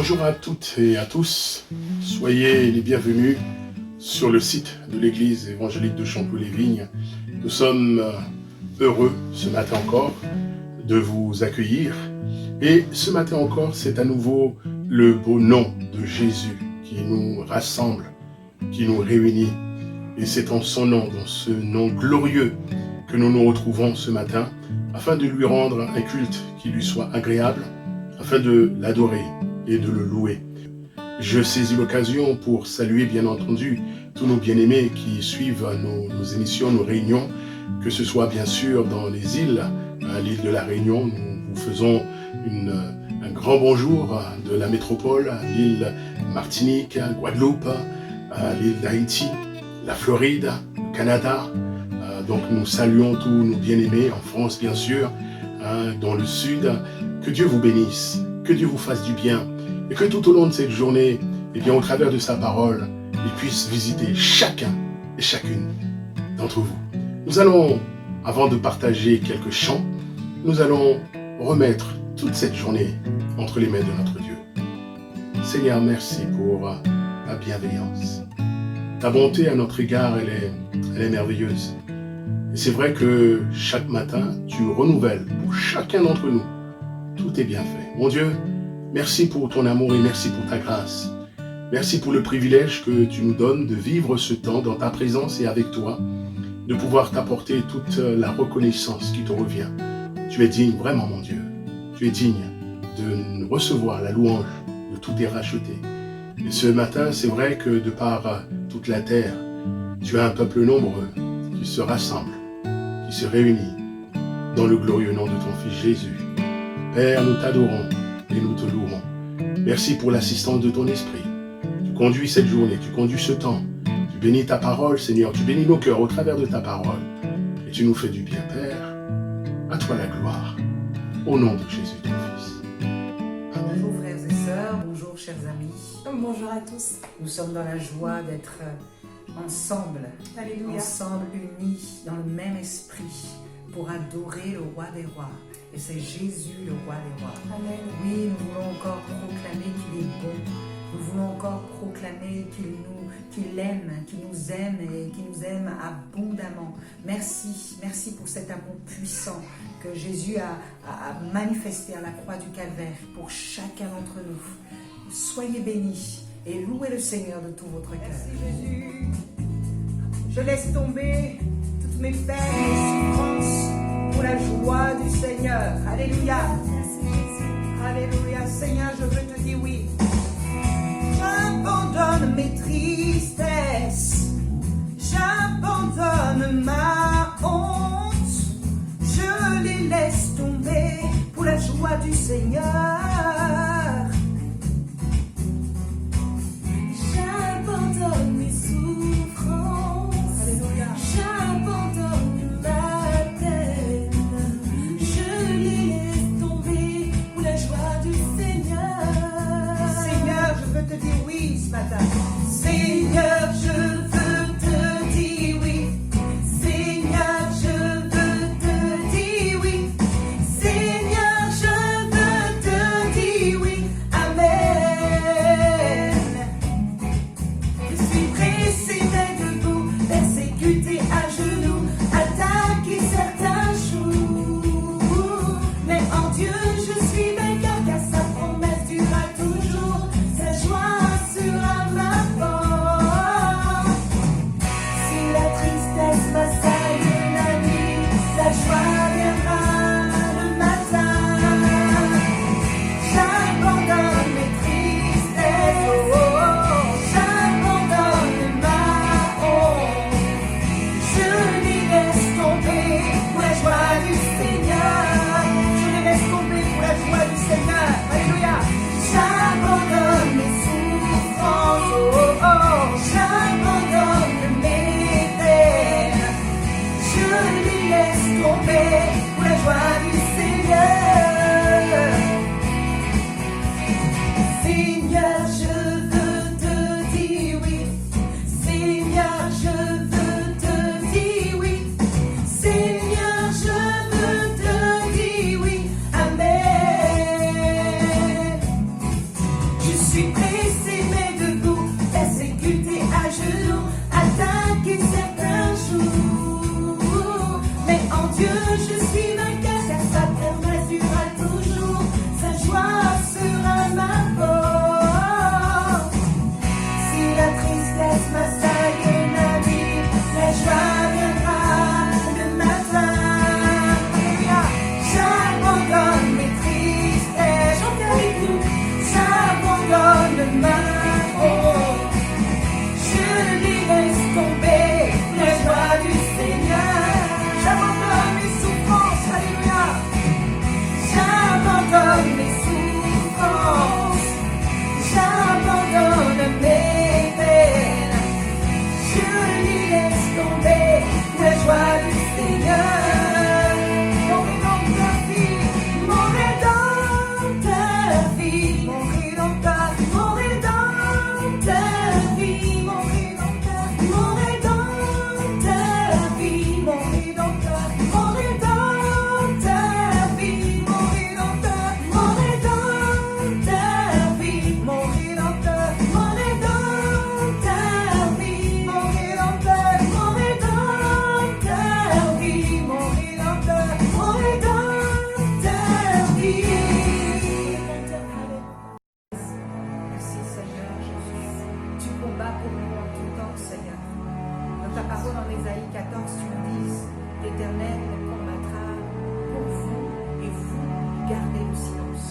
Bonjour à toutes et à tous, soyez les bienvenus sur le site de l'église évangélique de Champoux-les-Vignes. Nous sommes heureux ce matin encore de vous accueillir et ce matin encore c'est à nouveau le beau nom de Jésus qui nous rassemble, qui nous réunit et c'est en son nom, dans ce nom glorieux que nous nous retrouvons ce matin afin de lui rendre un culte qui lui soit agréable, afin de l'adorer et de le louer. Je saisis l'occasion pour saluer bien entendu tous nos bien-aimés qui suivent nos émissions, nos réunions, que ce soit bien sûr dans les îles, à l'île de la Réunion, nous vous faisons un grand bonjour de la métropole, à l'île Martinique, Guadeloupe, à l'île d'Haïti, la Floride, le Canada. Donc nous saluons tous nos bien-aimés en France bien sûr, dans le sud. Que Dieu vous bénisse, que Dieu vous fasse du bien et que tout au long de cette journée, eh bien, au travers de sa parole, il puisse visiter chacun et chacune d'entre vous. Nous allons, avant de partager quelques chants, nous allons remettre toute cette journée entre les mains de notre Dieu. Seigneur, merci pour ta bienveillance. Ta bonté à notre égard, elle est merveilleuse. Et c'est vrai que chaque matin, tu renouvelles pour chacun d'entre nous. Tout est bien fait. Mon Dieu, merci pour ton amour et merci pour ta grâce. Merci pour le privilège que tu nous donnes de vivre ce temps dans ta présence et avec toi, de pouvoir t'apporter toute la reconnaissance qui te revient. Tu es digne, vraiment mon Dieu. Tu es digne de recevoir la louange de tout est racheté. Et ce matin, c'est vrai que de par toute la terre, tu as un peuple nombreux qui se rassemble, qui se réunit dans le glorieux nom de ton Fils Jésus. Père, nous t'adorons et nous te louerons. Merci pour l'assistance de ton esprit. Tu conduis cette journée, tu conduis ce temps. Tu bénis ta parole, Seigneur. Tu bénis nos cœurs au travers de ta parole. Et tu nous fais du bien, Père. À toi la gloire. Au nom de Jésus, ton Fils. Amen. Bonjour frères et sœurs, bonjour chers amis. Bonjour à tous. Nous sommes dans la joie d'être ensemble. Alléluia. Ensemble unis dans le même esprit pour adorer le roi des rois. Et c'est Jésus le roi des rois. Amen. Oui, nous voulons encore proclamer qu'il est bon. Nous voulons encore proclamer qu'il aime, qu'il nous aime et qu'il nous aime abondamment. Merci, merci pour cet amour puissant que Jésus a manifesté à la croix du Calvaire pour chacun d'entre nous. Soyez bénis et louez le Seigneur de tout votre cœur. Merci Jésus. Je laisse tomber toutes mes peines et souffrances pour la joie du Seigneur. Alléluia. Alléluia. Seigneur, je veux te dire oui. J'abandonne mes tristesses. J'abandonne ma honte. Je les laisse tomber pour la joie du Seigneur. J'abandonne mes souffrances. Alléluia. J'abandonne ma peine. Je les laisse tomber pour la joie du Seigneur. Seigneur, je veux te dire oui ce matin. Seigneur, je veux te dire oui. Seigneur, je veux te dire oui. Seigneur, je veux te dire oui. Amen. Je suis pressé mais debout, persécuté à genoux, attaqué certains jours. Mais en Dieu je suis vainqueur, car sa promesse durera toujours. Sa joie sera ma porte. Si la tristesse m'assaille la nuit, la joie viendra le matin. J'abandonne mes tristesses, oh, oh, oh. J'abandonne ma honte. Je les laisse tomber pour la joie du Seigneur. Je les laisse tomber pour la joie du Seigneur. Alléluia. J'abandonne mes souffrances, oh, oh, oh. J'abandonne mes peines. Je les laisse tomber pour la joie du Seigneur. Seigneur, je veux te dire oui. Seigneur, je veux te dire oui. Seigneur, je veux te dire oui. Amen. Je suis pressé mais debout, persécuté à genoux, attaqué certains jours. Mais en Dieu je suis vainqueur, car sa promesse durera toujours, sa joie sera ma force. Si la tristesse m'assaille la nuit, la joie viendra le matin. J'abandonne mes tristesses, chantez avec nous. J'abandonne ma honte, je les laisse tomber, la joie du Seigneur. J'abandonne mes souffrances, alléluia. J'abandonne mes souffrances, j'abandonne mes peines, je les laisse tomber, la joie du Seigneur. Mon rédempteur vit, mon rédempteur vit, mon rédempteur, mon rédempteur vit, mon rédempteur, mon rédempteur vit, mon rédempteur, mon rédempteur vit, mon rédempteur, mon rédempteur vit, mon rédempteur, mon rédempteur vit, mon rédempteur, mon rédempteur vit, mon rédempteur, mon rédempteur vit. Merci Seigneur Jésus. Tu combats pour nous en tout temps, Seigneur. Dans ta parole en Ésaïe 14, tu nous dis, l'Éternel combattra pour vous et vous gardez le silence.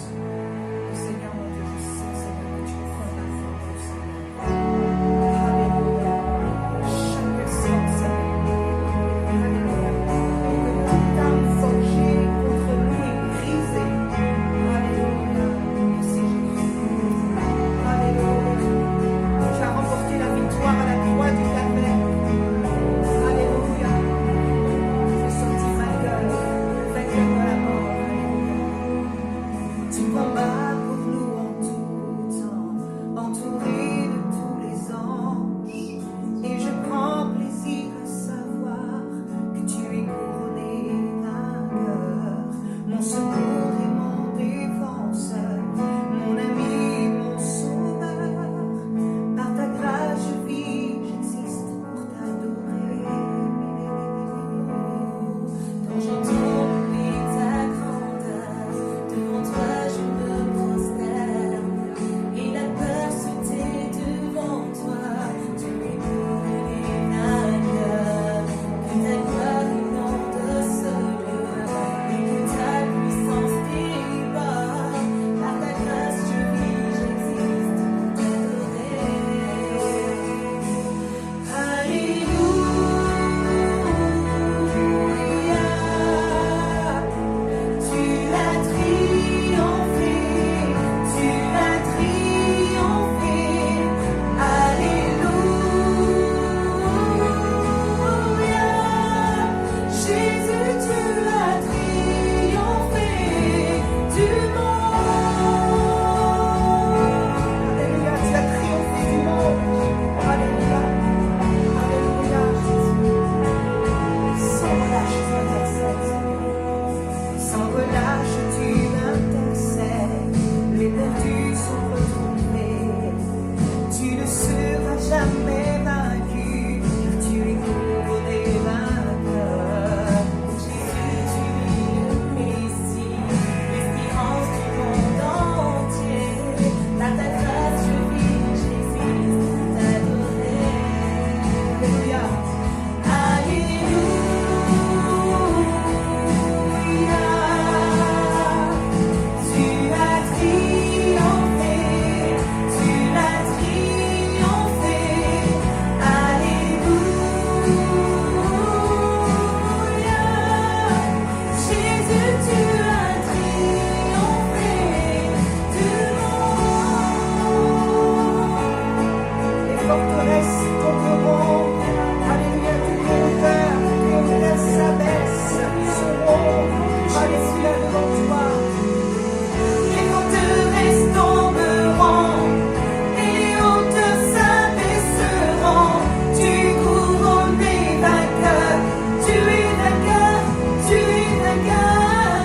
Et Seigneur mon Dieu, je sais, Seigneur, que tu combats pour nous, Seigneur. Alléluia. Chaque sang, Seigneur. Alléluia. Et que toute âme forgée contre nous est brisée. Alléluia. Merci Jésus. Alléluia. Tu as remporté la victoire à la croix du Calvaire. Alléluia. Tu es sorti vainqueur de la mort. Alléluia. Tu combats pour nous en tout temps, entouré de tous les anges. Et je prends plaisir à savoir que tu es couronné vainqueur, mon secours et mon défenseur, mon ami et mon sauveur. Par ta grâce je vis, j'existe pour t'adorer. Quand j'entends ta grandeur, devant toi je me prosterne, et la peur se tait devant toi. Tu es couronné vainqueur, que ta gloire inonde ce lieu, et que ta puissance déborde. Par ta grâce je vis, j'existe pour t'adorer. Alléluia. Tu as triomphé, tu as triomphé. Alléluia. Jésus, tu as triomphé du monde. Alléluia, tu as triomphé du monde. Alléluia. Alléluia, Jésus. Sans relâche, tu intercèdes, Seigneur. Sans relâche, tu intercèdes. Les perdus sont retrouvés. Tu ne seras jamais vaincu, car tu es couronné vainqueur. Jésus, tu es le Messie, l'espérance du monde entier. Par ta grâce, je vis, j'existe pour t'adorer. Alléluia. Alléluia. Tu as triomphé, tu as triomphé. Alléluia. Jésus, tu as triomphé du monde. Les forteresses tomberont. Alléluia, toutes les hauteurs, toutes les s'abaissent, seront. Alléluia, devant toi. Les forteresses tomberont et les hauteurs s'abaisseront. Tu couronné vainqueur, tu es vainqueur, tu es vainqueur.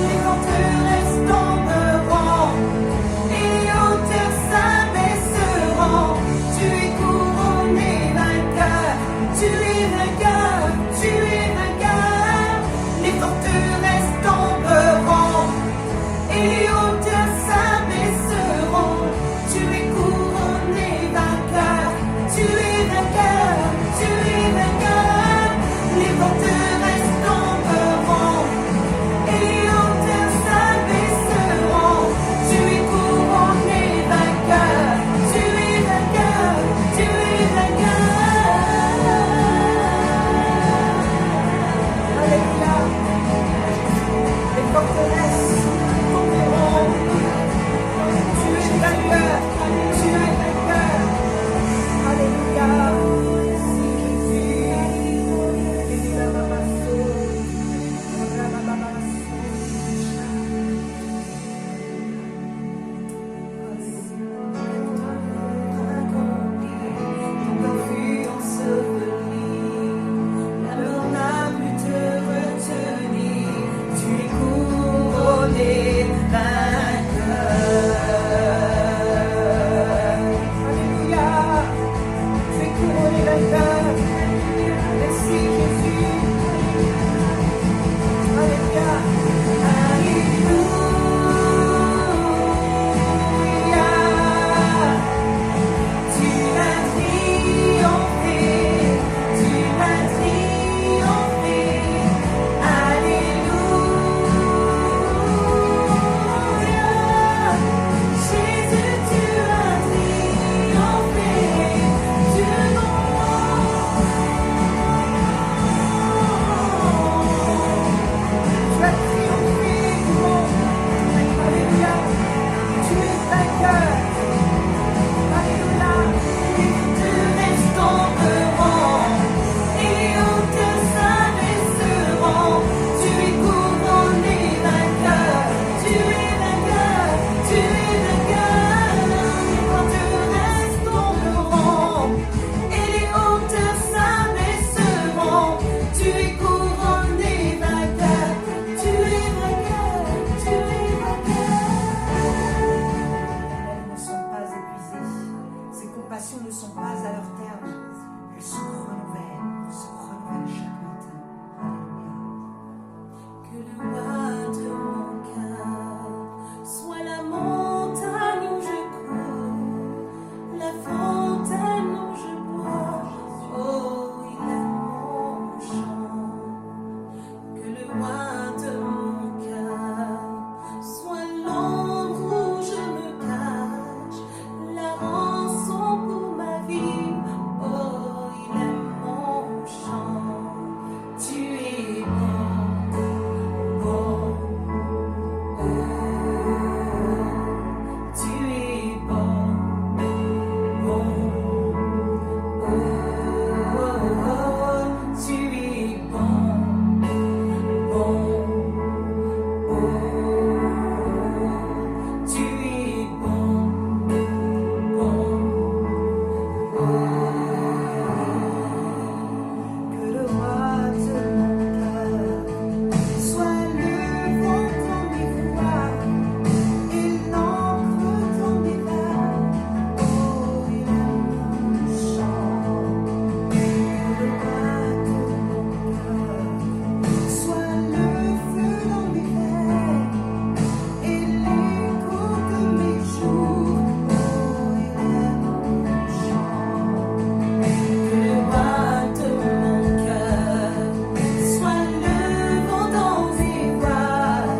Les forteresses tomberont et les hauteurs s'abaisseront. compassions ne sont pas à leur terme. Elles se renouvellent chaque matin. Alléluia. Que le roi de mon cœur soit la montagne où je cours, la fontaine où je bois. Oh, il est mon chant. Que le roi de mon cœur soit l'ombre où je me cache, la rançon pour ma vie. Oh, il est mon chant. Tu es bon, bon, oh, tu es bon, bon, oh, tu es bon, bon, oh, tu es bon, Que le roi de mon cœur soit le vent dans mes voiles et l'encre dans mes vagues. Oh, il est mon chant. Que le roi de mon cœur soit le feu dans mes veines et l'écho de mes jours. Oh, il est mon chant. Que le roi de mon cœur soit le vent dans mes voiles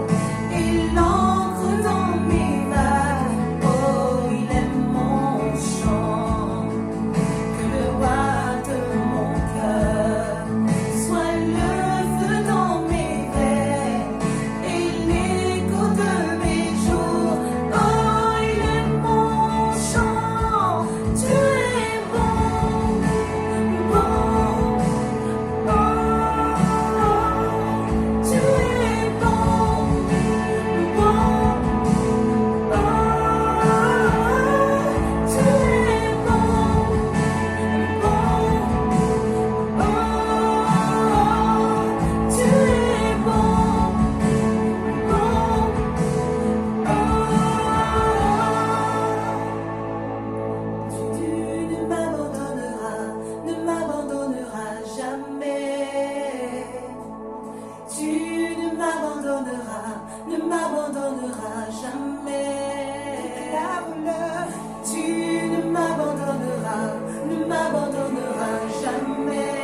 et l'encre dans mes vagues. Oh, il est mon chant. Que le roi de mon cœur soit le feu dans mes veines et l'écho de mes jours. Oh, il est mon chant. Tu es bon, bon, oh, tu es bon, bon, oh, tu es bon, bon, oh, tu es bon, bon, tu ne m'abandonneras jamais. Tu ne m'abandonneras jamais. Déclare-le. Tu ne m'abandonneras jamais.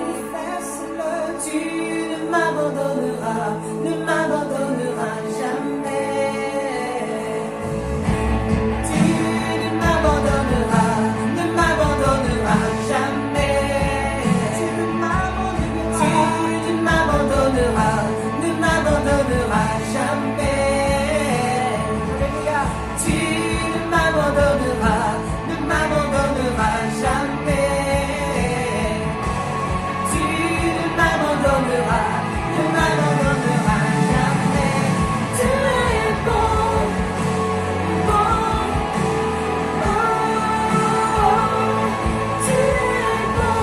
Confesse-le. Tu ne m'abandonneras jamais. Tu ne m'abandonneras jamais. Tu ne m'abandonneras. Tu ne m'abandonneras jamais. Alléluia. Tu ne m'abandonneras jamais. Tu ne m'abandonneras jamais. Tu es bon, bon, oh, tu es bon,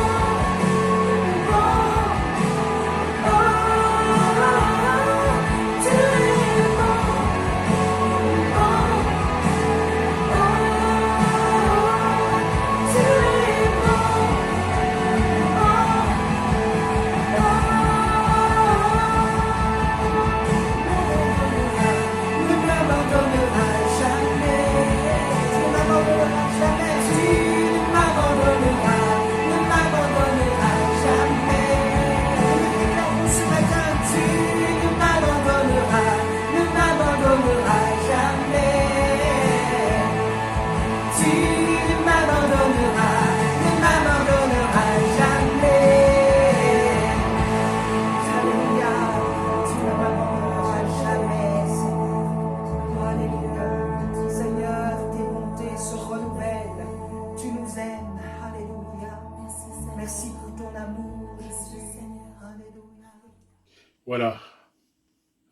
bon, oh, tu es bon, bon, tu es ne m'abandonneras jamais. Tu ne m'abandonneras jamais. Tu ne m'abandonneras jamais. Déclarons ce matin. Tu ne m'abandonneras jamais. Tu ne m'abandonneras jamais. Alléluia. Tu ne m'abandonneras jamais, Seigneur. Alléluia. Seigneur, tes bontés se renouvellent. Tu nous aimes. Alléluia. Merci pour ton amour, Jésus. Alléluia. Voilà.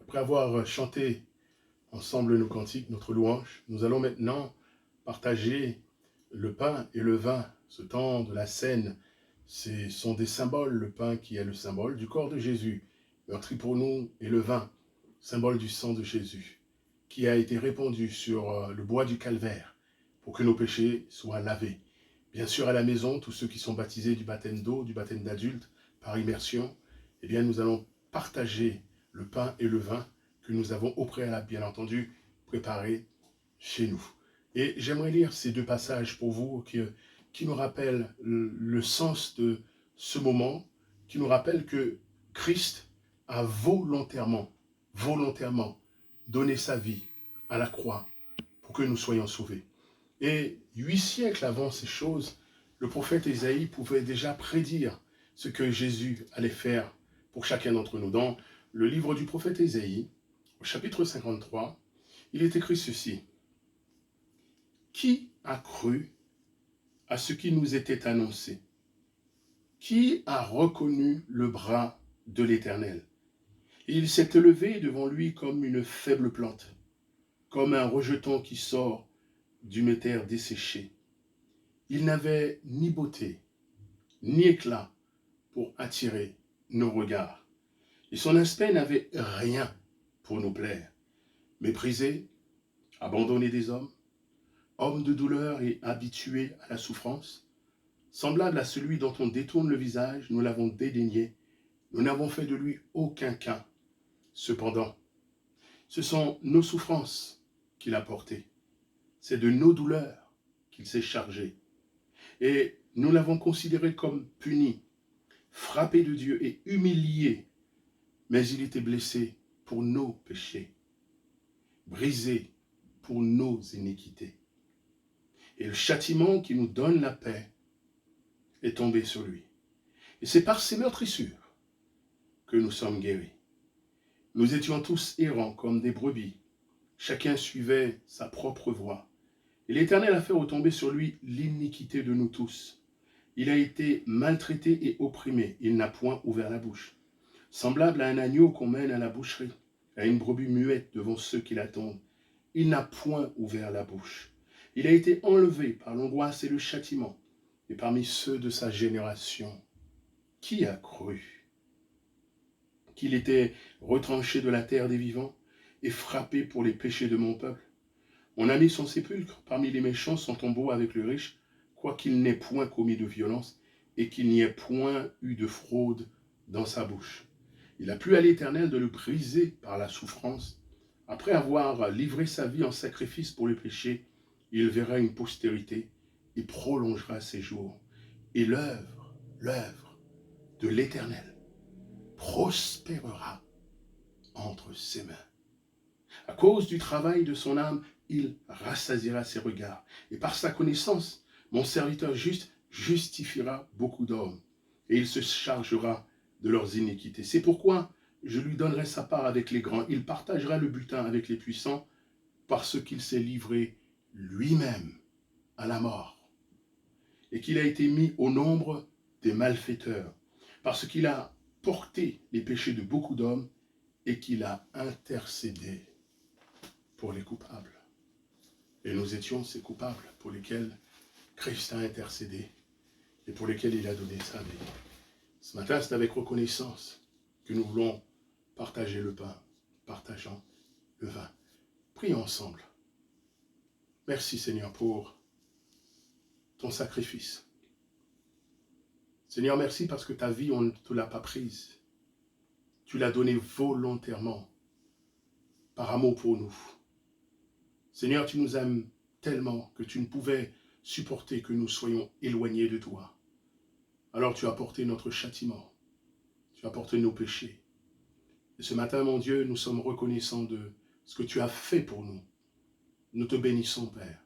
Après avoir chanté ensemble nos cantiques, notre louange, nous allons maintenant partager le pain et le vin. Ce temps de la scène, ce sont des symboles. Le pain qui est le symbole du corps de Jésus, meurtri pour nous, et le vin, symbole du sang de Jésus, qui a été répandu sur le bois du calvaire pour que nos péchés soient lavés. Bien sûr, à la maison, tous ceux qui sont baptisés du baptême d'eau, du baptême d'adulte, par immersion, eh bien, nous allons partager le pain et le vin que nous avons au préalable, bien entendu, préparés chez nous. Et j'aimerais lire ces deux passages pour vous qui nous rappellent le sens de ce moment, qui nous rappellent que Christ a volontairement donné sa vie à la croix pour que nous soyons sauvés. Et 8 siècles avant ces choses, le prophète Ésaïe pouvait déjà prédire ce que Jésus allait faire pour chacun d'entre nous. Dans le livre du prophète Ésaïe, au chapitre 53, il est écrit ceci. « Qui a cru à ce qui nous était annoncé? Qui a reconnu le bras de l'Éternel? Il s'est élevé devant lui comme une faible plante, comme un rejeton qui sort d'une terre desséchée. Il n'avait ni beauté, ni éclat pour attirer nos regards. Et son aspect n'avait rien pour nous plaire. Méprisé, abandonné des hommes, homme de douleur et habitué à la souffrance, semblable à celui dont on détourne le visage, nous l'avons dédaigné, nous n'avons fait de lui aucun cas. Cependant, ce sont nos souffrances qu'il a portées, c'est de nos douleurs qu'il s'est chargé. Et nous l'avons considéré comme puni, frappé de Dieu et humilié, mais il était blessé pour nos péchés, brisé pour nos iniquités. Et le châtiment qui nous donne la paix est tombé sur lui. Et c'est par ses meurtrissures que nous sommes guéris. Nous étions tous errants comme des brebis. Chacun suivait sa propre voie. Et l'Éternel a fait retomber sur lui l'iniquité de nous tous. Il a été maltraité et opprimé. Il n'a point ouvert la bouche. Semblable à un agneau qu'on mène à la boucherie, à une brebis muette devant ceux qui l'attendent. Il n'a point ouvert la bouche. Il a été enlevé par l'angoisse et le châtiment. Et parmi ceux de sa génération, qui a cru qu'il était retranché de la terre des vivants et frappé pour les péchés de mon peuple? On a mis son sépulcre parmi les méchants, son tombeau avec le riche, quoiqu'il n'ait point commis de violence et qu'il n'y ait point eu de fraude dans sa bouche. Il a plu à l'Éternel de le briser par la souffrance. Après avoir livré sa vie en sacrifice pour le péché, il verra une postérité et prolongera ses jours. Et l'œuvre de l'Éternel prospérera entre ses mains. À cause du travail de son âme, il rassasiera ses regards. Et par sa connaissance, mon serviteur juste justifiera beaucoup d'hommes. Et il se chargera de leurs iniquités. C'est pourquoi je lui donnerai sa part avec les grands. Il partagera le butin avec les puissants parce qu'il s'est livré lui-même à la mort. Et qu'il a été mis au nombre des malfaiteurs. Parce qu'il a porté les péchés de beaucoup d'hommes et qu'il a intercédé pour les coupables. Et nous étions ces coupables pour lesquels Christ a intercédé et pour lesquels il a donné sa vie. Ce matin, c'est avec reconnaissance que nous voulons partager le pain, partageant le vin. Prions ensemble. Merci Seigneur pour ton sacrifice. Seigneur, merci parce que ta vie, on ne te l'a pas prise. Tu l'as donnée volontairement, par amour pour nous. Seigneur, tu nous aimes tellement que tu ne pouvais supporter que nous soyons éloignés de toi. Alors tu as porté notre châtiment, tu as porté nos péchés. Et ce matin, mon Dieu, nous sommes reconnaissants de ce que tu as fait pour nous. Nous te bénissons, Père.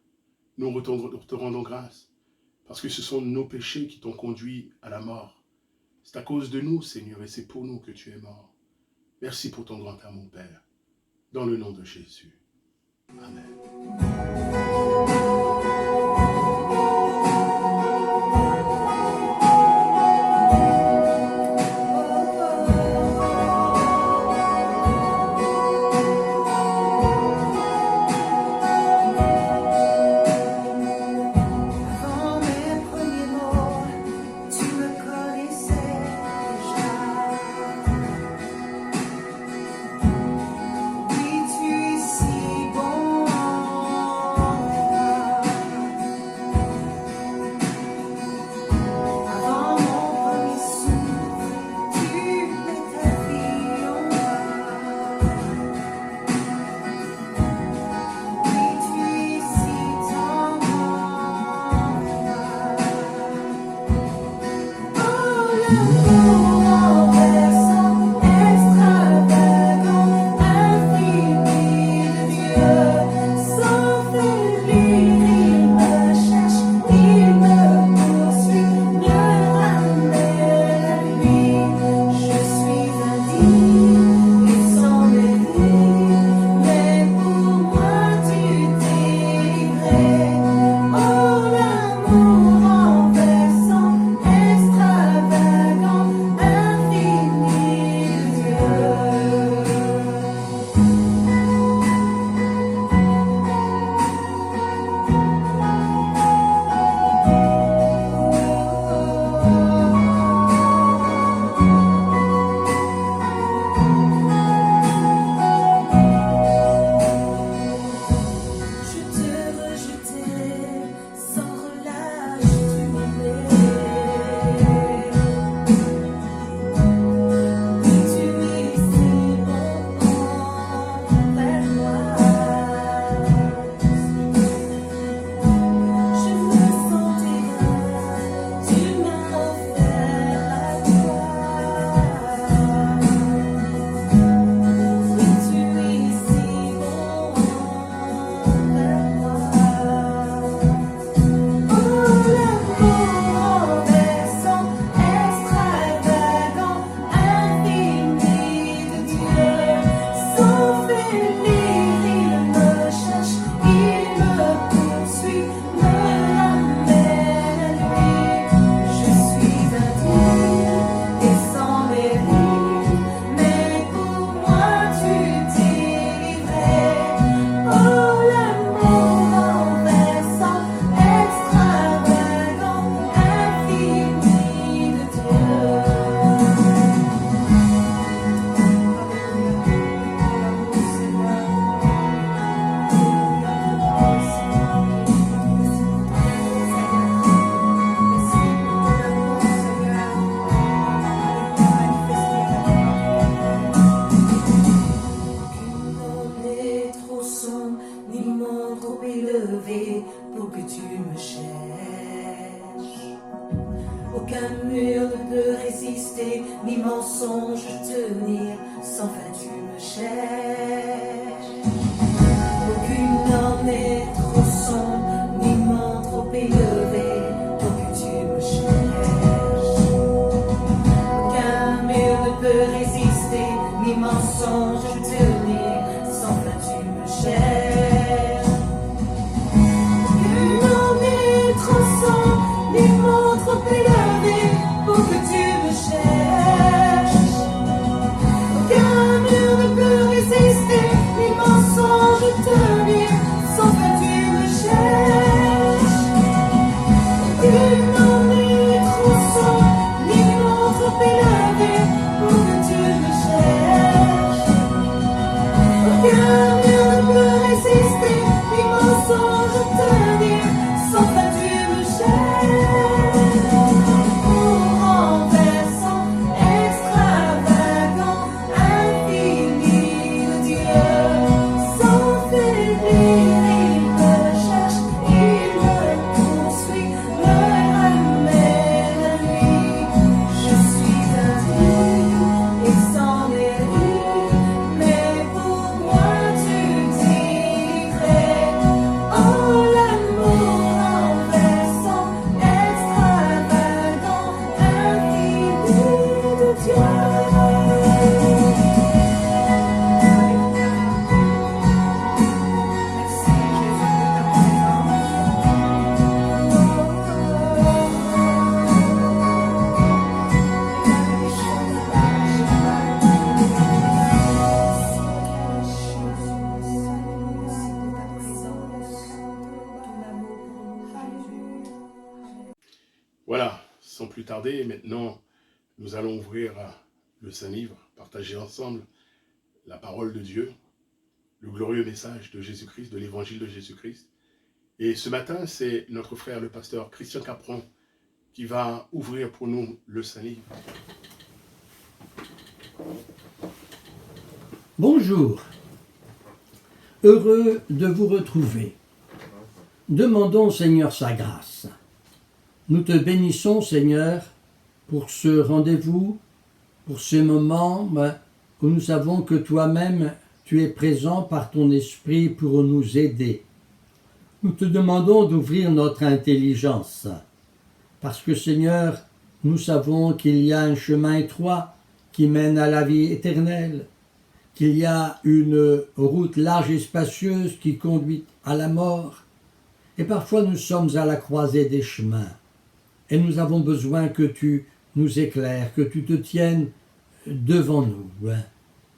Nous te rendons grâce, parce que ce sont nos péchés qui t'ont conduit à la mort. C'est à cause de nous, Seigneur, et c'est pour nous que tu es mort. Merci pour ton grand amour, Père. Dans le nom de Jésus. Amen. Avant mes premiers mots, tu me connaissais déjà. Oui, tu es si bon envers Aucun mur ne peut résister, ni mensonge tenir, sans fin tu me cherches. Aucune norme n'est trop sombre, ni mont trop élevé, pour que tu me cherches. Aucun mur ne peut résister, ni mensonge tenir, sans fin tu me cherches. Aucune norme n'est trop sombre, ni mont trop élevé, pour que tu me cherches. Aucun mur ne peut résister, ni mensonge tenir, sans fin tu me cherches. Aucune norme n'est trop sombre, ni mont trop élevé, pour que tu me cherches. Aucun mur ne peut résister, ni mensonge tenir, sans fin tu me cherches. Renversant, extravagant, infini de Dieu, sans faiblir, il me cherche, il me construit, me ramène à lui. Je suis indigne et sans mérite, mais pour moi tu dirais, oh l'amour renversant, extravagant, infini de Dieu. Voilà, sans plus tarder, maintenant, nous allons ouvrir le Saint-Livre, partager ensemble la parole de Dieu, le glorieux message de Jésus-Christ, de l'évangile de Jésus-Christ. Et ce matin, c'est notre frère, le pasteur Christian Capron, qui va ouvrir pour nous le Saint-Livre. Bonjour, heureux de vous retrouver. Demandons au Seigneur sa grâce. Nous te bénissons, Seigneur, pour ce rendez-vous, pour ces moments où nous savons que toi-même, tu es présent par ton esprit pour nous aider. Nous te demandons d'ouvrir notre intelligence, parce que, Seigneur, nous savons qu'il y a un chemin étroit qui mène à la vie éternelle, qu'il y a une route large et spacieuse qui conduit à la mort, et parfois nous sommes à la croisée des chemins. Et nous avons besoin que tu nous éclaires, que tu te tiennes devant nous.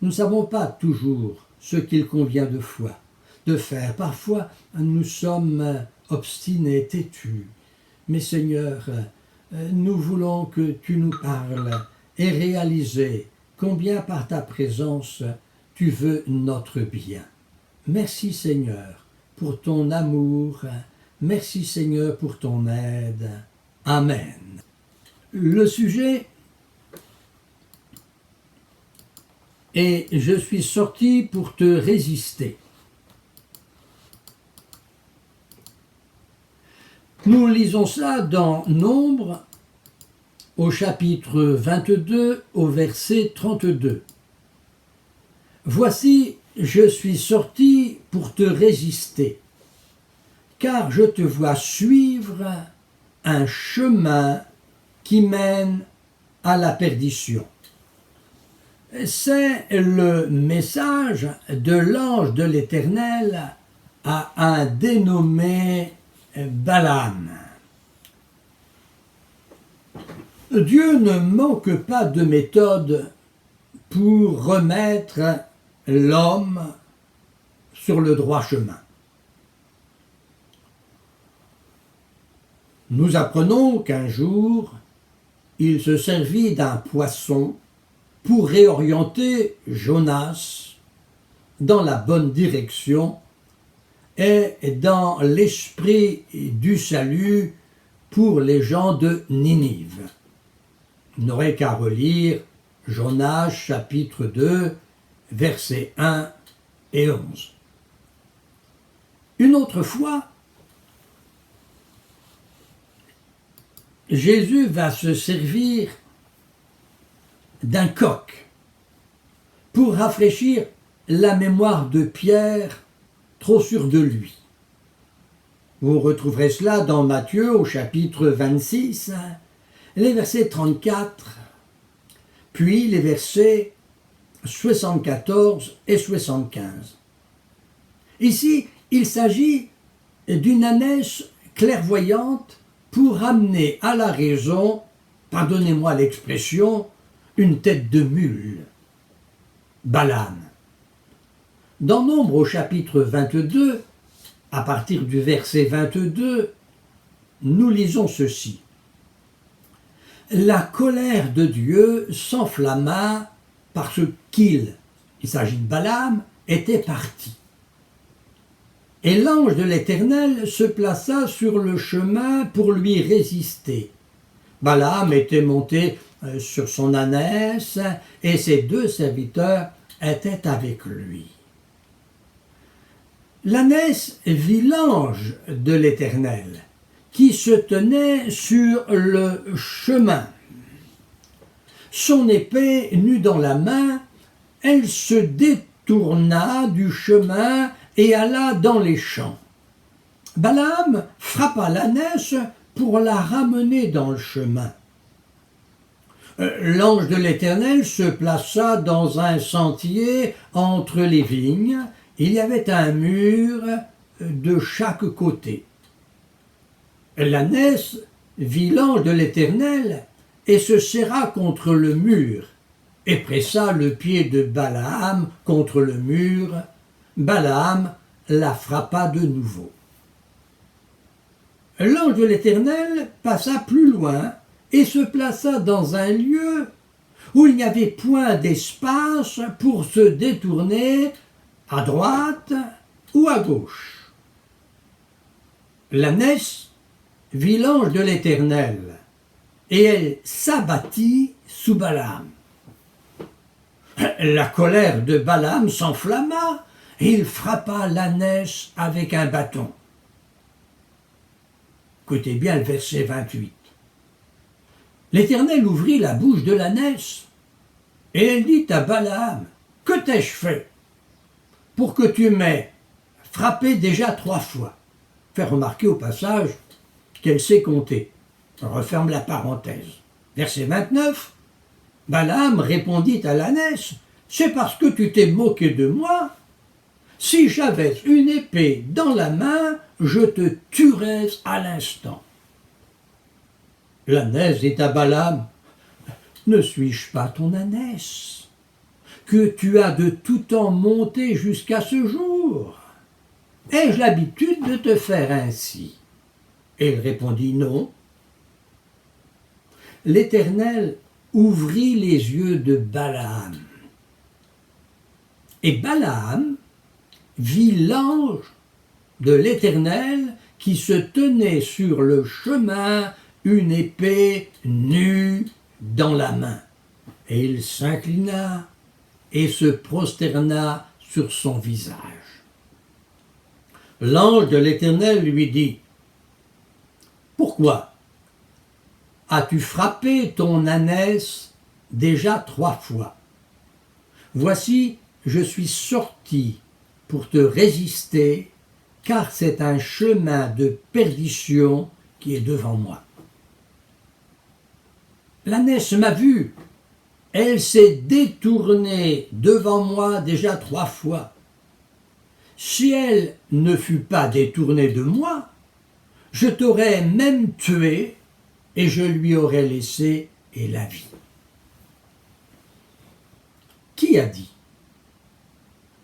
Nous ne savons pas toujours ce qu'il convient de faire. Parfois, nous sommes obstinés, têtus. Mais Seigneur, nous voulons que tu nous parles et réaliser combien par ta présence tu veux notre bien. Merci Seigneur pour ton amour. Merci Seigneur pour ton aide. Amen. Le sujet est « Je suis sorti pour te résister ». Nous lisons ça dans Nombre, au chapitre 22, au verset 32. « Voici, je suis sorti pour te résister, car je te vois suivre un chemin qui mène à la perdition. » C'est le message de l'ange de l'Éternel à un dénommé Balaam. Dieu ne manque pas de méthode pour remettre l'homme sur le droit chemin. Nous apprenons qu'un jour, il se servit d'un poisson pour réorienter Jonas dans la bonne direction et dans l'esprit du salut pour les gens de Ninive. On n'aurait qu'à relire Jonas chapitre 2, versets 1 et 11. Une autre fois, Jésus va se servir d'un coq pour rafraîchir la mémoire de Pierre, trop sûr de lui. Vous retrouverez cela dans Matthieu au chapitre 26, les versets 34, puis les versets 74 et 75. Ici, il s'agit d'une ânesse clairvoyante pour amener à la raison, pardonnez-moi l'expression, une tête de mule. Balaam. Dans Nombre au chapitre 22, à partir du verset 22, nous lisons ceci. La colère de Dieu s'enflamma parce qu'il s'agit de Balaam, était parti. Et l'ange de l'Éternel se plaça sur le chemin pour lui résister. Balaam était monté sur son ânesse et ses 2 serviteurs étaient avec lui. L'ânesse vit l'ange de l'Éternel qui se tenait sur le chemin. Son épée nue dans la main, elle se détourna du chemin et alla dans les champs. Balaam frappa l'ânesse pour la ramener dans le chemin. L'ange de l'Éternel se plaça dans un sentier entre les vignes. Il y avait un mur de chaque côté. L'ânesse vit l'ange de l'Éternel et se serra contre le mur et pressa le pied de Balaam contre le mur. Balaam la frappa de nouveau. L'ange de l'Éternel passa plus loin et se plaça dans un lieu où il n'y avait point d'espace pour se détourner à droite ou à gauche. L'ânesse vit l'ange de l'Éternel et elle s'abattit sous Balaam. La colère de Balaam s'enflamma et il frappa l'ânesse avec un bâton. Écoutez bien le verset 28. L'Éternel ouvrit la bouche de l'ânesse et elle dit à Balaam, « Que t'ai-je fait pour que tu m'aies frappé déjà 3 fois ?» Fait remarquer au passage qu'elle sait compter. On referme la parenthèse. Verset 29. Balaam répondit à l'ânesse, « C'est parce que tu t'es moqué de moi. Si j'avais une épée dans la main, je te tuerais à l'instant. » L'ânesse dit à Balaam, « Ne suis-je pas ton ânesse, que tu as de tout temps monté jusqu'à ce jour? Ai-je l'habitude de te faire ainsi ?» Et il répondit, « Non. » L'Éternel ouvrit les yeux de Balaam. Et Balaam vit l'ange de l'Éternel qui se tenait sur le chemin, une épée nue dans la main. Et il s'inclina et se prosterna sur son visage. L'ange de l'Éternel lui dit, « Pourquoi as-tu frappé ton ânesse déjà 3 fois? Voici, je suis sorti pour te résister, car c'est un chemin de perdition qui est devant moi. L'ânesse m'a vu, elle s'est détournée devant moi déjà 3 fois. Si elle ne fût pas détournée de moi, je t'aurais même tué et je lui aurais laissé la vie. » Qui a dit?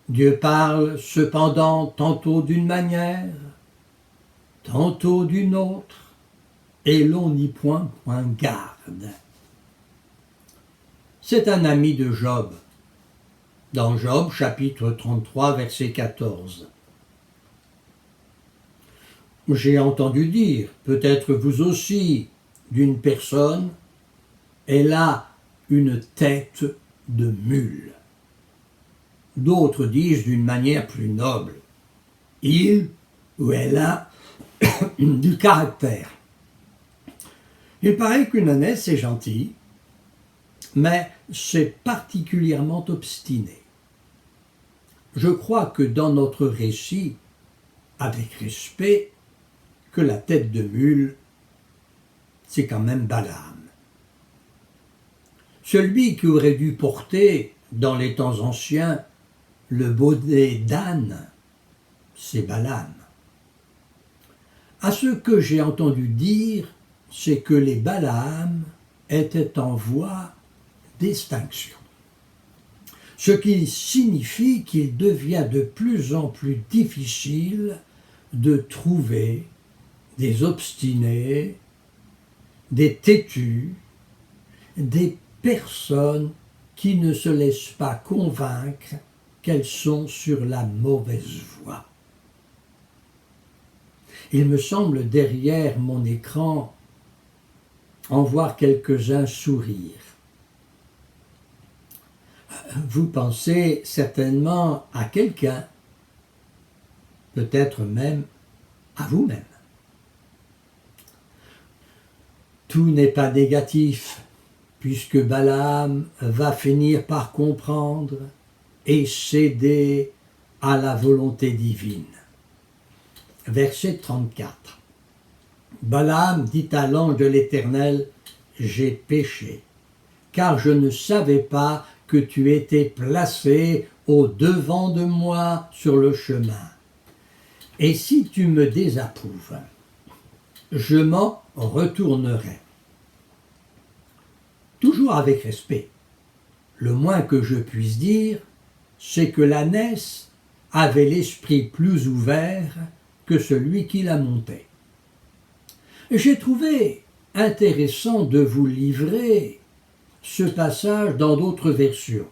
Dieu parle cependant tantôt d'une manière, tantôt d'une autre, et l'on n'y point garde. C'est un ami de Job, dans Job chapitre 33 verset 14. J'ai entendu dire, peut-être vous aussi, d'une personne, elle a une tête de mule. D'autres disent d'une manière plus noble, il ou elle a du caractère. Il paraît qu'une ânesse c'est gentil, mais c'est particulièrement obstiné. Je crois que dans notre récit, avec respect, que la tête de mule, c'est quand même Balaam. Celui qui aurait dû porter, dans les temps anciens, le bonnet d'âne, c'est Balaam. À ce que j'ai entendu dire, c'est que les Balaam étaient en voie d'extinction. Ce qui signifie qu'il devient de plus en plus difficile de trouver des obstinés, des têtus, des personnes qui ne se laissent pas convaincre qu'elles sont sur la mauvaise voie. Il me semble derrière mon écran en voir quelques-uns sourire. Vous pensez certainement à quelqu'un, peut-être même à vous-même. Tout n'est pas négatif, puisque Balaam va finir par comprendre et céder à la volonté divine. Verset 34. Balaam dit à l'ange de l'Éternel, « J'ai péché, car je ne savais pas que tu étais placé au-devant de moi sur le chemin. Et si tu me désapprouves, je m'en retournerai. » Toujours avec respect. Le moins que je puisse dire, c'est que l'ânesse avait l'esprit plus ouvert que celui qui la montait. J'ai trouvé intéressant de vous livrer ce passage dans d'autres versions.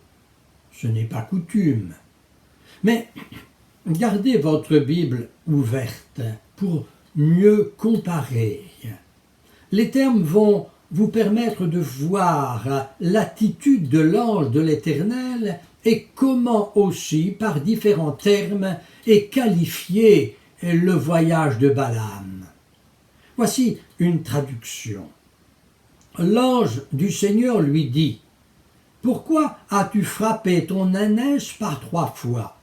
Ce n'est pas coutume. Mais gardez votre Bible ouverte pour mieux comparer. Les termes vont vous permettre de voir l'attitude de l'ange de l'Éternel et comment aussi, par différents termes, est qualifié le voyage de Balaam. Voici une traduction. L'ange du Seigneur lui dit, « Pourquoi as-tu frappé ton ânesse par 3 fois?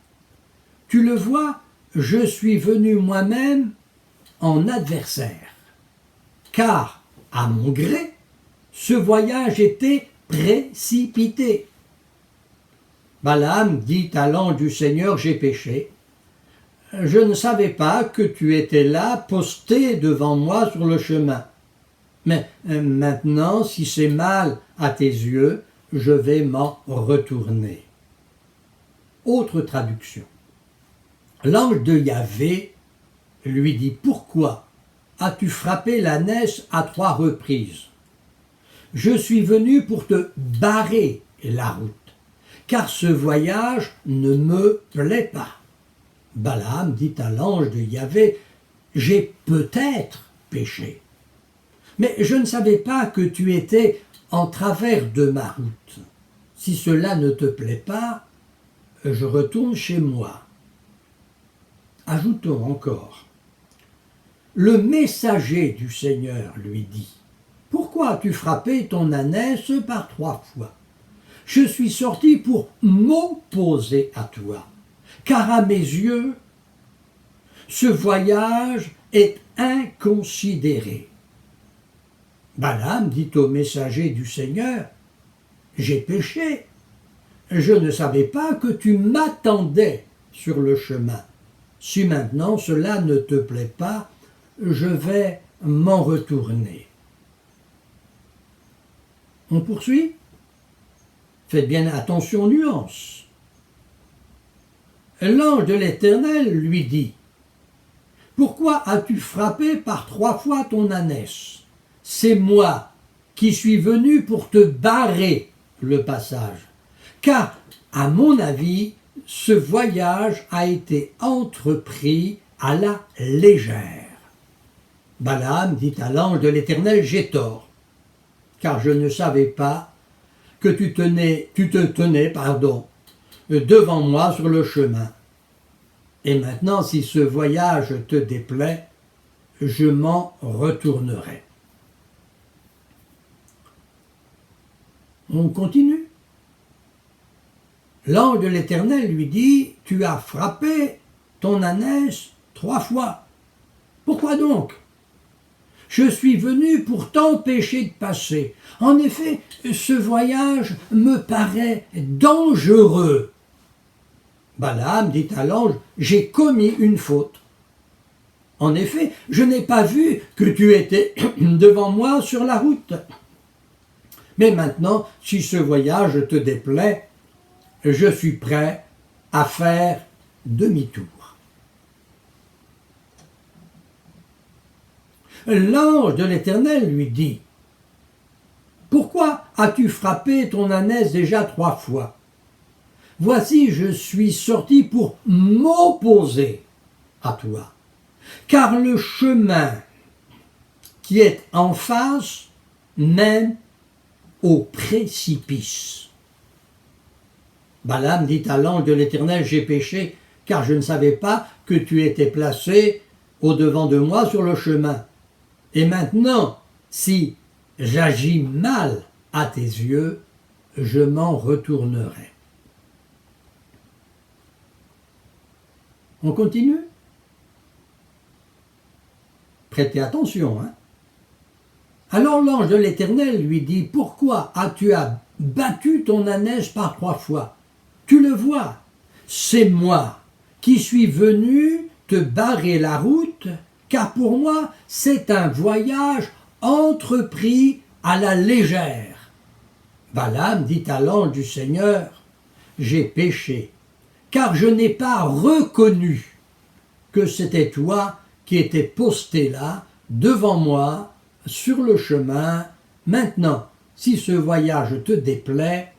Tu le vois, je suis venu moi-même en adversaire, car, à mon gré, ce voyage était précipité. » Balaam dit à l'ange du Seigneur, « J'ai péché. Je ne savais pas que tu étais là, posté devant moi sur le chemin. Mais maintenant, si c'est mal à tes yeux, je vais m'en retourner. » Autre traduction. L'ange de Yahvé lui dit, « Pourquoi as-tu frappé l'ânesse à 3 reprises? Je suis venu pour te barrer la route, car ce voyage ne me plaît pas. » Balaam dit à l'ange de Yahvé, « J'ai peut-être péché, mais je ne savais pas que tu étais en travers de ma route. Si cela ne te plaît pas, je retourne chez moi. » Ajoutons encore. Le messager du Seigneur lui dit, « Pourquoi as-tu frappé ton ânesse par 3 fois? Je suis sorti pour m'opposer à toi, car à mes yeux, ce voyage est inconsidéré. » Balaam dit au messager du Seigneur, « J'ai péché. Je ne savais pas que tu m'attendais sur le chemin. Si maintenant cela ne te plaît pas, je vais m'en retourner. » On poursuit? Faites bien attention aux nuances. L'ange de l'Éternel lui dit, « Pourquoi as-tu frappé par 3 fois ton ânesse? C'est moi qui suis venu pour te barrer le passage, car, à mon avis, ce voyage a été entrepris à la légère. » Balaam dit à l'ange de l'Éternel, « J'ai tort, car je ne savais pas que tu te tenais devant moi sur le chemin. Et maintenant, si ce voyage te déplaît, je m'en retournerai. » On continue. L'ange de l'Éternel lui dit, « Tu as frappé ton ânesse 3 fois. Pourquoi donc ? Je suis venu pour t'empêcher de passer. En effet, ce voyage me paraît dangereux. » Balaam dit à l'ange, « J'ai commis une faute. En effet, je n'ai pas vu que tu étais devant moi sur la route. Mais maintenant, si ce voyage te déplaît, je suis prêt à faire demi-tour. » L'ange de l'Éternel lui dit, « Pourquoi as-tu frappé ton ânesse déjà 3 fois ? Voici, je suis sorti pour m'opposer à toi, car le chemin qui est en face mène au précipice. » Balaam dit à l'ange de l'Éternel, « J'ai péché, car je ne savais pas que tu étais placé au-devant de moi sur le chemin. Et maintenant, si j'agis mal à tes yeux, je m'en retournerai. » On continue ? Prêtez attention, hein ? Alors l'ange de l'Éternel lui dit, « Pourquoi as-tu battu ton ânesse par 3 fois ? Tu le vois, c'est moi qui suis venu te barrer la route, car pour moi c'est un voyage entrepris à la légère. » Balaam dit à l'ange du Seigneur, « J'ai péché, car je n'ai pas reconnu que c'était toi qui étais posté là, devant moi, sur le chemin. Maintenant, si ce voyage te déplaît,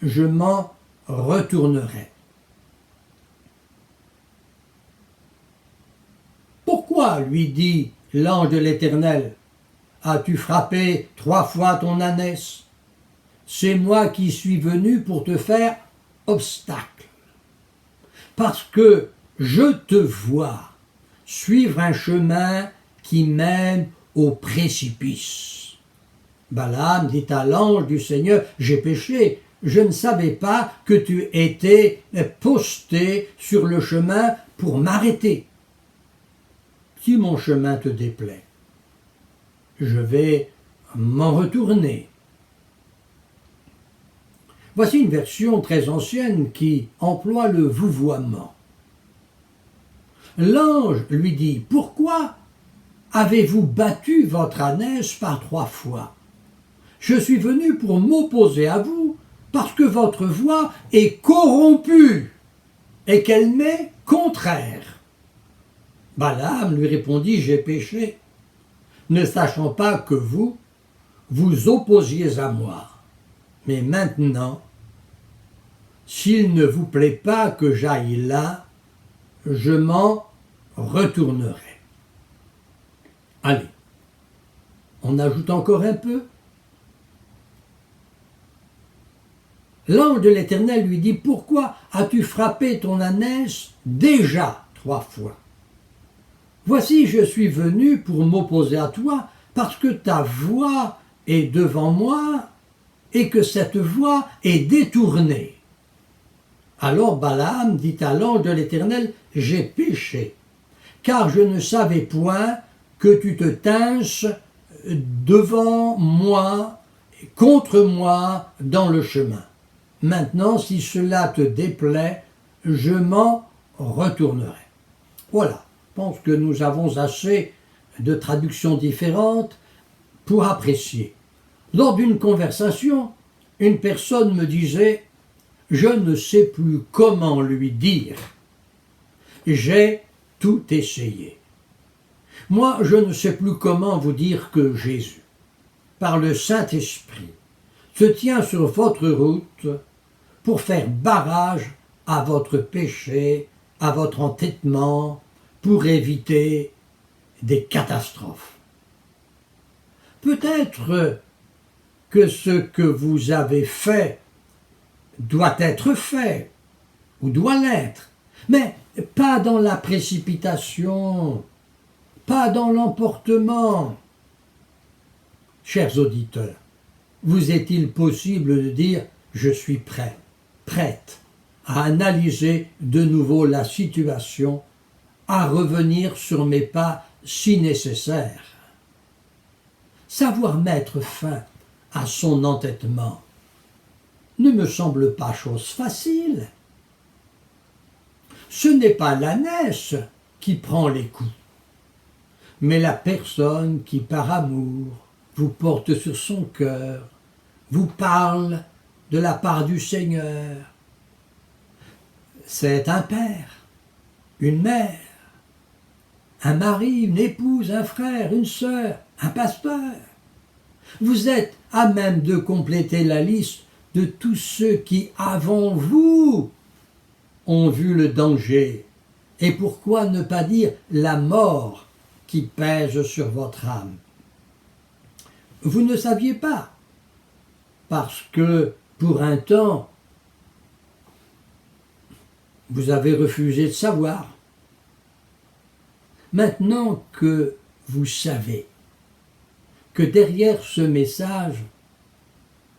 je m'en retournerai. » Pourquoi, lui dit l'ange de l'Éternel, as-tu frappé 3 fois ton ânesse ? C'est moi qui suis venu pour te faire obstacle. Parce que je te vois suivre un chemin qui mène au précipice. Balaam dit à l'ange du Seigneur, « J'ai péché, je ne savais pas que tu étais posté sur le chemin pour m'arrêter. Si mon chemin te déplaît, je vais m'en retourner. » Voici une version très ancienne qui emploie le vouvoiement. L'ange lui dit, « Pourquoi avez-vous battu votre ânesse par 3 fois ? Je suis venu pour m'opposer à vous, parce que votre voix est corrompue et qu'elle m'est contraire. » Balaam lui répondit, « J'ai péché, ne sachant pas que vous vous opposiez à moi. Mais maintenant, s'il ne vous plaît pas que j'aille là, je m'en retournerai. » Allez, on ajoute encore un peu. L'ange de l'Éternel lui dit, « Pourquoi as-tu frappé ton ânesse déjà 3 fois ? Voici, je suis venu pour m'opposer à toi, parce que ta voix est devant moi et que cette voix est détournée. » Alors Balaam dit à l'ange de l'Éternel, « J'ai péché, car je ne savais point que tu te tinses devant moi, contre moi, dans le chemin. Maintenant, si cela te déplaît, je m'en retournerai. » Voilà, je pense que nous avons assez de traductions différentes pour apprécier. Lors d'une conversation, une personne me disait « Je ne sais plus comment lui dire. J'ai tout essayé. » Moi, je ne sais plus comment vous dire que Jésus, par le Saint-Esprit, se tient sur votre route pour faire barrage à votre péché, à votre entêtement, pour éviter des catastrophes. Peut-être que ce que vous avez fait doit être fait, ou doit l'être, mais pas dans la précipitation, pas dans l'emportement. Chers auditeurs, vous est-il possible de dire « je suis prêt, prête » à analyser de nouveau la situation, à revenir sur mes pas si nécessaire. Savoir mettre fin à son entêtement ne me semble pas chose facile. Ce n'est pas l'ânesse qui prend les coups, mais la personne qui, par amour, vous porte sur son cœur, vous parle de la part du Seigneur. C'est un père, une mère, un mari, une épouse, un frère, une sœur, un pasteur. Vous êtes à même de compléter la liste de tous ceux qui, avant vous, ont vu le danger. Et pourquoi ne pas dire la mort qui pèse sur votre âme? Vous ne saviez pas, parce que pour un temps, vous avez refusé de savoir. Maintenant que vous savez que derrière ce message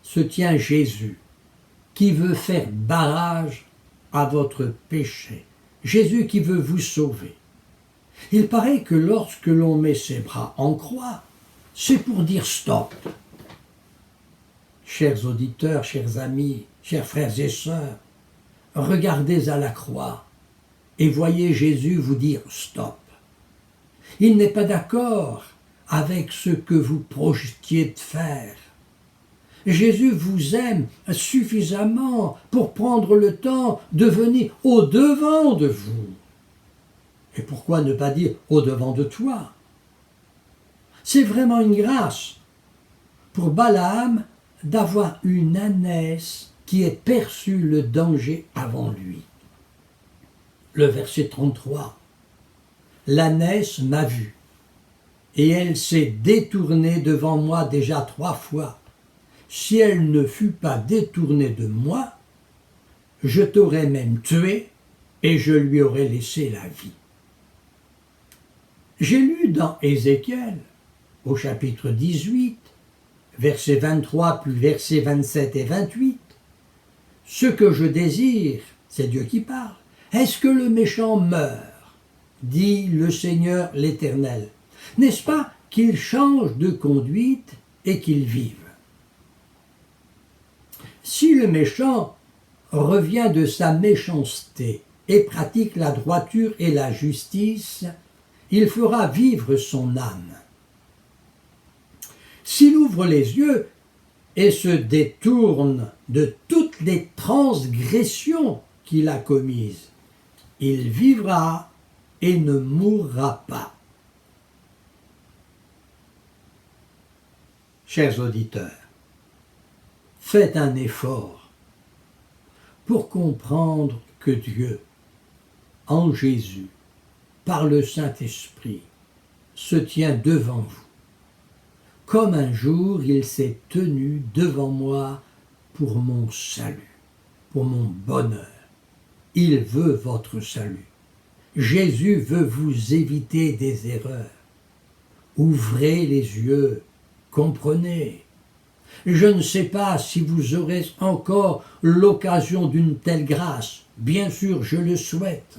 se tient Jésus, qui veut faire barrage à votre péché, Jésus qui veut vous sauver. Il paraît que lorsque l'on met ses bras en croix, c'est pour dire stop. Chers auditeurs, chers amis, chers frères et sœurs, regardez à la croix et voyez Jésus vous dire stop. Il n'est pas d'accord avec ce que vous projetiez de faire. Jésus vous aime suffisamment pour prendre le temps de venir au-devant de vous. Et pourquoi ne pas dire au-devant de toi? C'est vraiment une grâce pour Balaam d'avoir une ânesse qui ait perçu le danger avant lui. Le verset 33. L'ânesse m'a vu, et elle s'est détournée devant moi déjà 3 fois. Si elle ne fût pas détournée de moi, je t'aurais même tué et je lui aurais laissé la vie. J'ai lu dans Ézéchiel, au chapitre 18, versets 23 plus versets 27 et 28, « Ce que je désire, c'est Dieu qui parle, est-ce que le méchant meure, dit le Seigneur l'Éternel. N'est-ce pas qu'il change de conduite et qu'il vive? Si le méchant revient de sa méchanceté et pratique la droiture et la justice, il fera vivre son âme. S'il ouvre les yeux et se détourne de toutes les transgressions qu'il a commises, il vivra et ne mourra pas. Chers auditeurs, faites un effort pour comprendre que Dieu, en Jésus, par le Saint-Esprit, se tient devant vous. Comme un jour il s'est tenu devant moi pour mon salut, pour mon bonheur. Il veut votre salut. Jésus veut vous éviter des erreurs. Ouvrez les yeux, comprenez. Je ne sais pas si vous aurez encore l'occasion d'une telle grâce. Bien sûr, je le souhaite.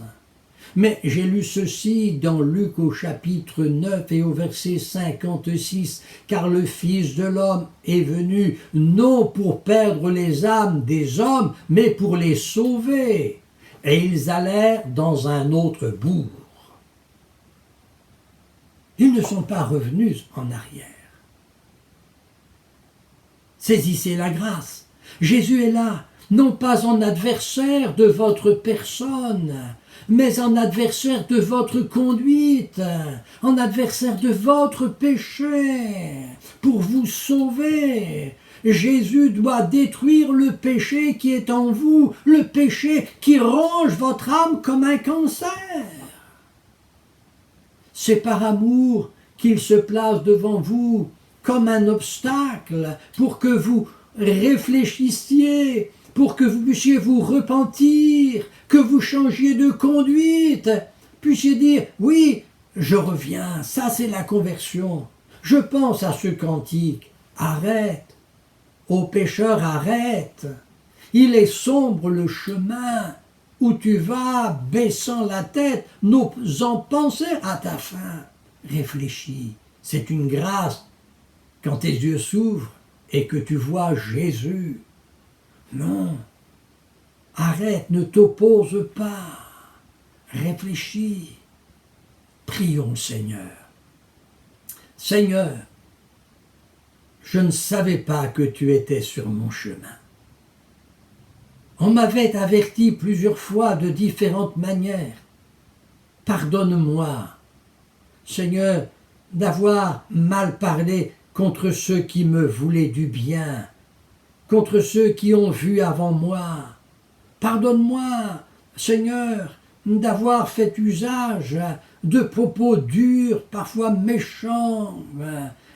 Mais j'ai lu ceci dans Luc au chapitre 9 et au verset 56, « Car le Fils de l'homme est venu non pour perdre les âmes des hommes, mais pour les sauver. » Et ils allèrent dans un autre bourg. Ils ne sont pas revenus en arrière. Saisissez la grâce. Jésus est là, non pas en adversaire de votre personne, mais en adversaire de votre conduite, en adversaire de votre péché, pour vous sauver. Jésus doit détruire le péché qui est en vous, le péché qui ronge votre âme comme un cancer. C'est par amour qu'il se place devant vous comme un obstacle pour que vous réfléchissiez, pour que vous puissiez vous repentir, que vous changiez de conduite, puissiez dire « Oui, je reviens, ça c'est la conversion. Je pense à ce cantique. Arrête, Ô pécheur, arrête. Il est sombre le chemin où tu vas, baissant la tête, n'osant penser à ta fin. Réfléchis, c'est une grâce quand tes yeux s'ouvrent et que tu vois Jésus. Non, arrête, ne t'oppose pas. Réfléchis. Prions le Seigneur. Seigneur, je ne savais pas que tu étais sur mon chemin. On m'avait averti plusieurs fois de différentes manières. Pardonne-moi, Seigneur, d'avoir mal parlé contre ceux qui me voulaient du bien, contre ceux qui ont vu avant moi. Pardonne-moi, Seigneur, d'avoir fait usage de propos durs, parfois méchants,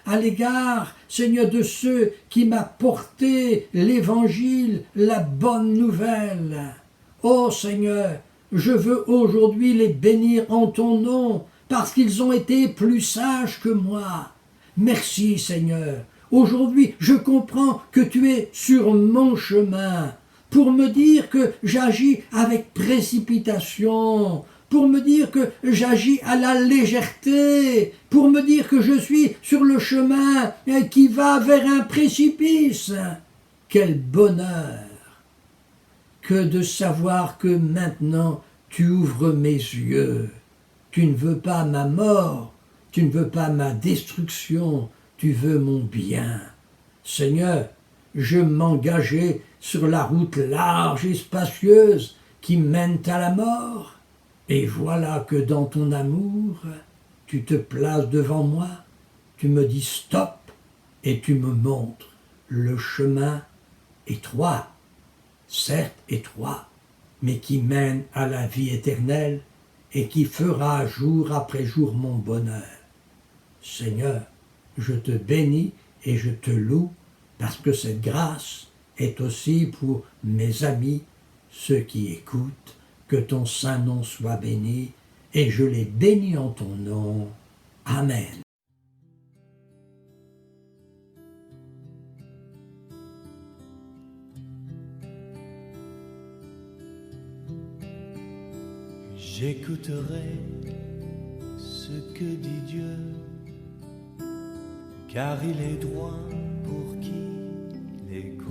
à l'égard, Seigneur, de ceux qui m'apportaient l'Évangile, la bonne nouvelle. Ô Seigneur, je veux aujourd'hui les bénir en ton nom, parce qu'ils ont été plus sages que moi. Merci Seigneur. Aujourd'hui, je comprends que tu es sur mon chemin, pour me dire que j'agis avec précipitation, pour me dire que j'agis à la légèreté, pour me dire que je suis sur le chemin qui va vers un précipice. Quel bonheur que de savoir que maintenant tu ouvres mes yeux. Tu ne veux pas ma mort, tu ne veux pas ma destruction, tu veux mon bien. Seigneur, je m'engageais sur la route large et spacieuse qui mène à la mort. Et voilà que dans ton amour, tu te places devant moi, tu me dis stop et tu me montres le chemin étroit, certes étroit, mais qui mène à la vie éternelle et qui fera jour après jour mon bonheur. Seigneur, je te bénis et je te loue parce que cette grâce est aussi pour mes amis, ceux qui écoutent. Que ton saint nom soit béni, et je les bénis en ton nom. Amen. J'écouterai ce que dit Dieu, car il est droit pour qui l'écoute.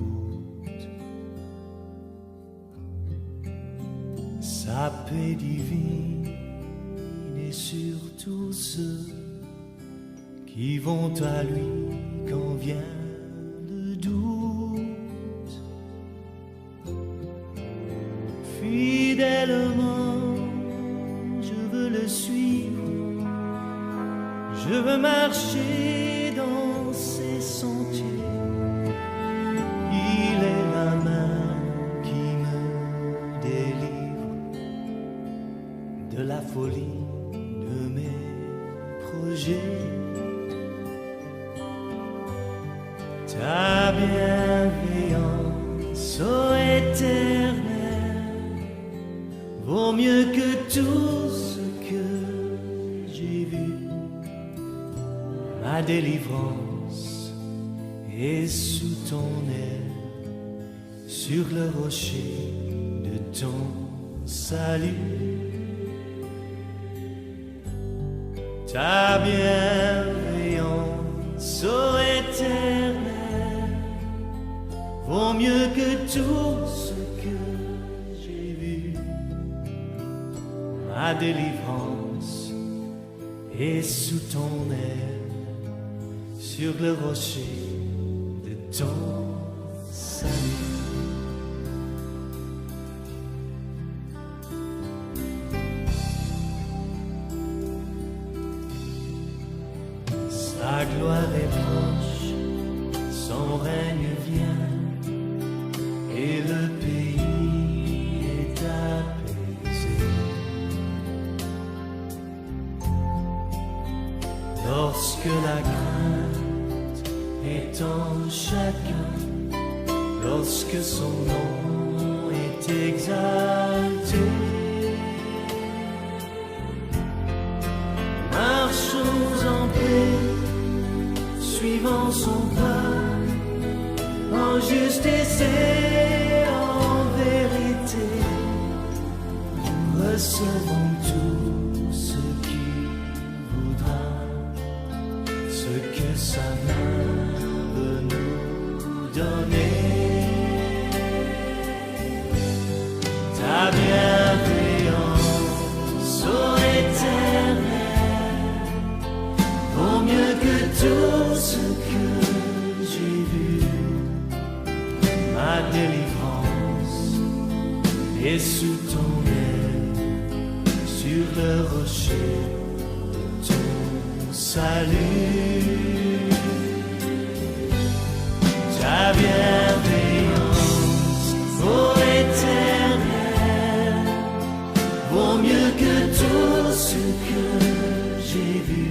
Sa paix divine est sur tous ceux qui vont à lui quand vient le doute. Fidèlement, je veux le suivre, je veux marcher dans ses sentiers. Il est la main qui me délivre de la folie de mes projets. Ta bienveillance, ô Éternel, vaut mieux que tout ce que j'ai vu. Ma délivrance est sous ton aile, sur le rocher de ton salut. Ta bienveillance, ô Éternel, vaut mieux que tout ce que j'ai vu. Ma délivrance est sous ton aile, sur le rocher de ton salut. Sa gloire est proche, son règne vient, et le pays est apaisé. Lorsque la crainte est en chacun, lorsque son nom est exalté, marchons en paix, suivant son pas, en justice et en vérité. Recevons tout ce qu'il voudra, ce que sa main veut nous donner. Ta bienveillance, ô Éternel, vaut mieux que tout ce que j'ai vu. Ma délivrance est sous ton aile, sur le rocher de ton salut. Ta bienveillance, ô Éternel, vaut mieux que tout ce que j'ai vu.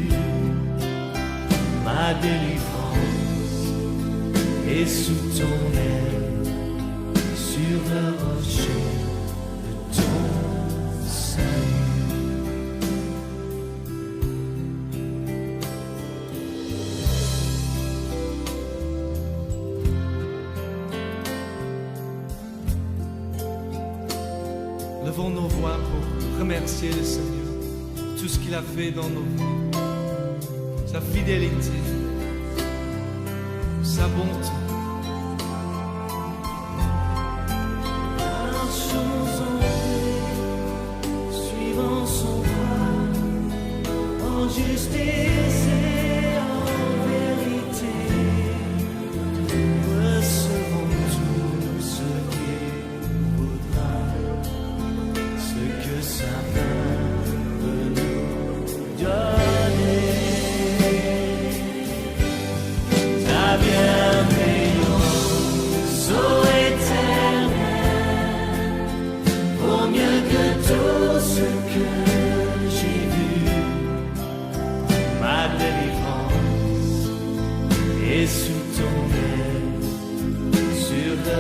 Ma délivrance est sous ton aile, sur le rocher de ton salut. Levons nos voix pour remercier le Seigneur pour tout ce qu'il a fait dans nos vies, sa fidélité, sa bonté. Marchons en paix, suivant son bras, en justice et en vérité. Recevons tout ce qu'il voudra, ce que sa main veut nous donner. Ta bienveillance, ô Éternel, vaut mieux que tout ce que j'ai vu. Ma délivrance est sous ton aile, sur le